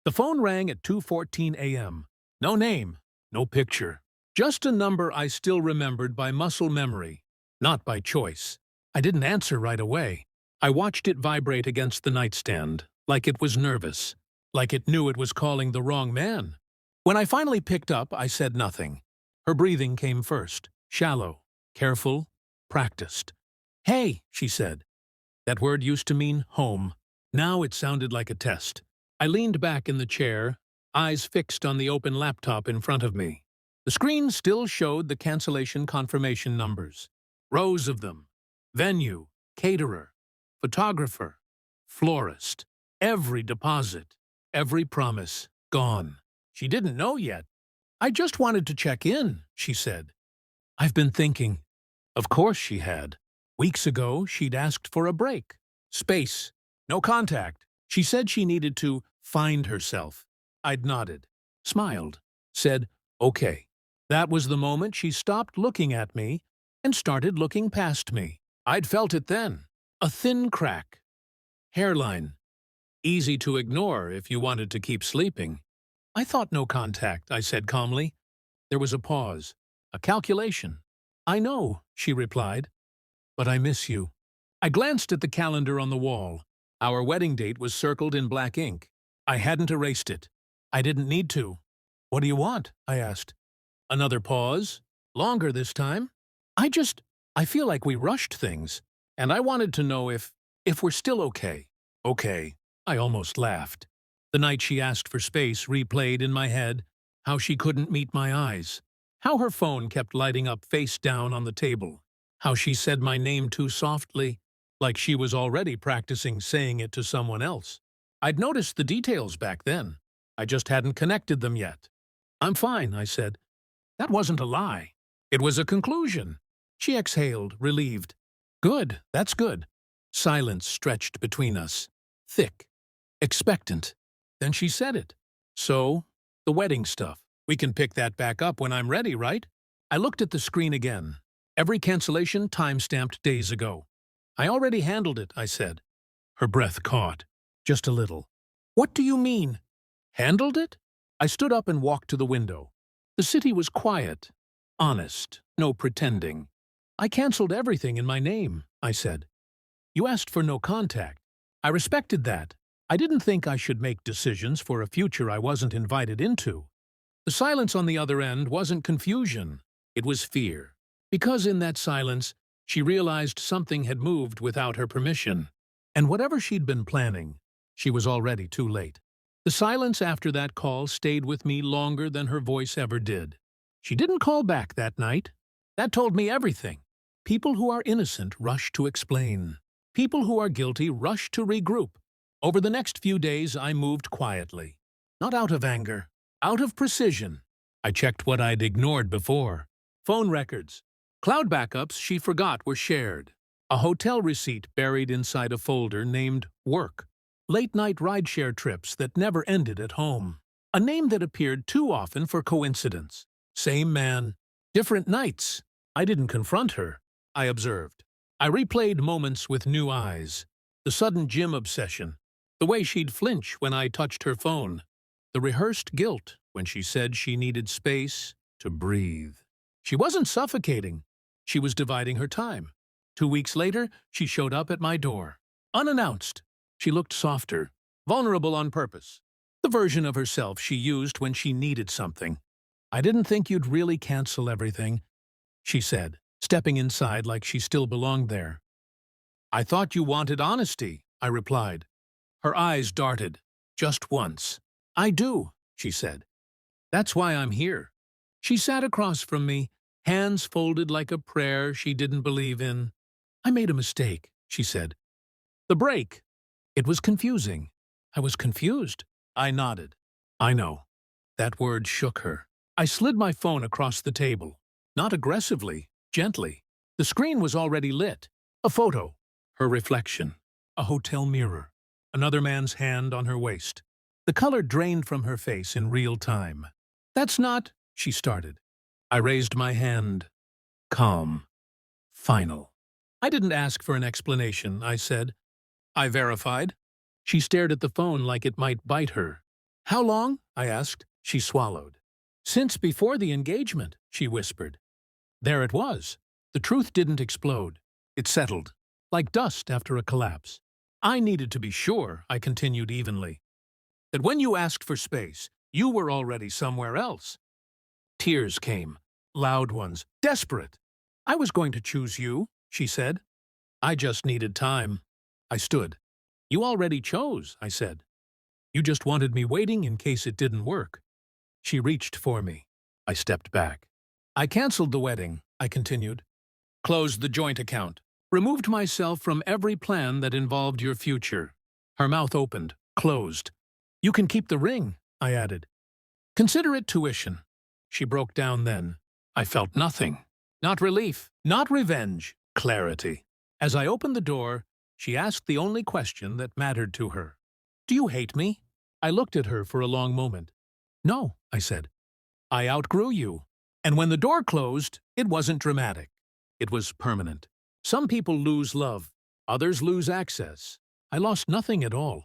The phone rang at 2:14 a.m. No name, no picture. Just a number I still remembered by muscle memory, not by choice. I didn't answer right away. I watched it vibrate against the nightstand, like it was nervous, like it knew it was calling the wrong man. When I finally picked up, I said nothing. Her breathing came first, shallow, careful, practiced. "Hey," she said. That word used to mean home. Now it sounded like a test. I leaned back in the chair, eyes fixed on the open laptop in front of me. The screen still showed the cancellation confirmation numbers. Rows of them. Venue, caterer, photographer, florist. Every deposit, every promise, gone. She didn't know yet. "I just wanted to check in," she said. "I've been thinking." Of course she had. Weeks ago, she'd asked for a break. Space. No contact. She said she needed to find herself. I'd nodded, smiled, said, "Okay." That was the moment she stopped looking at me and started looking past me. I'd felt it then. A thin crack. Hairline. Easy to ignore if you wanted to keep sleeping. "I thought no contact," I said calmly. There was a pause. A calculation. "I know," she replied. "But I miss you." I glanced at the calendar on the wall. Our wedding date was circled in black ink. I hadn't erased it. I didn't need to. "What do you want?" I asked. Another pause. Longer this time. I feel like we rushed things. And I wanted to know if we're still okay." "Okay." I almost laughed. The night she asked for space replayed in my head, how she couldn't meet my eyes, how her phone kept lighting up face down on the table, how she said my name too softly, like she was already practicing saying it to someone else. I'd noticed the details back then. I just hadn't connected them yet. "I'm fine," I said. That wasn't a lie. It was a conclusion. She exhaled, relieved. "Good, that's good." Silence stretched between us. Thick. Expectant. Then she said it. "So, the wedding stuff. We can pick that back up when I'm ready, right?" I looked at the screen again. Every cancellation time-stamped days ago. "I already handled it," I said. Her breath caught. Just a little. "What do you mean?" "Handled it?" I stood up and walked to the window. The city was quiet. Honest. No pretending. "I canceled everything in my name," I said. "You asked for no contact. I respected that. I didn't think I should make decisions for a future I wasn't invited into." The silence on the other end wasn't confusion. It was fear. Because in that silence, she realized something had moved without her permission. And whatever she'd been planning, she was already too late. The silence after that call stayed with me longer than her voice ever did. She didn't call back that night. That told me everything. People who are innocent rush to explain. People who are guilty rush to regroup. Over the next few days, I moved quietly. Not out of anger, out of precision. I checked what I'd ignored before. Phone records. Cloud backups she forgot were shared. A hotel receipt buried inside a folder named Work. Late-night rideshare trips that never ended at home. A name that appeared too often for coincidence. Same man, different nights. I didn't confront her. I observed. I replayed moments with new eyes. The sudden gym obsession. The way she'd flinch when I touched her phone. The rehearsed guilt when she said she needed space to breathe. She wasn't suffocating. She was dividing her time. 2 weeks later, she showed up at my door. Unannounced. She looked softer, vulnerable on purpose. The version of herself she used when she needed something. "I didn't think you'd really cancel everything," she said, stepping inside like she still belonged there. "I thought you wanted honesty," I replied. Her eyes darted. Just once. "I do," she said. "That's why I'm here." She sat across from me, hands folded like a prayer she didn't believe in. "I made a mistake," she said. "The break." It was confusing. I was confused. I nodded. "I know." That word shook her. I slid my phone across the table. Not aggressively, gently. The screen was already lit. A photo. Her reflection. A hotel mirror. Another man's hand on her waist. The color drained from her face in real time. "That's not," she started. I raised my hand. Calm. Final. "I didn't ask for an explanation," I said. "I verified." She stared at the phone like it might bite her. How long? I asked. She swallowed. Since before the engagement, she whispered. There it was. The truth didn't explode. It settled, like dust after a collapse. I needed to be sure, I continued evenly, that when you asked for space, you were already somewhere else. Tears came, loud ones, desperate. I was going to choose you, she said. I just needed time. I stood. You already chose, I said. You just wanted me waiting in case it didn't work. She reached for me. I stepped back. I canceled the wedding, I continued. Closed the joint account. Removed myself from every plan that involved your future. Her mouth opened, closed. You can keep the ring, I added. Consider it tuition. She broke down then. I felt nothing. Not relief, not revenge, clarity. As I opened the door, she asked the only question that mattered to her. Do you hate me? I looked at her for a long moment. No, I said. I outgrew you. And when the door closed, it wasn't dramatic. It was permanent. Some people lose love. Others lose access. I lost nothing at all.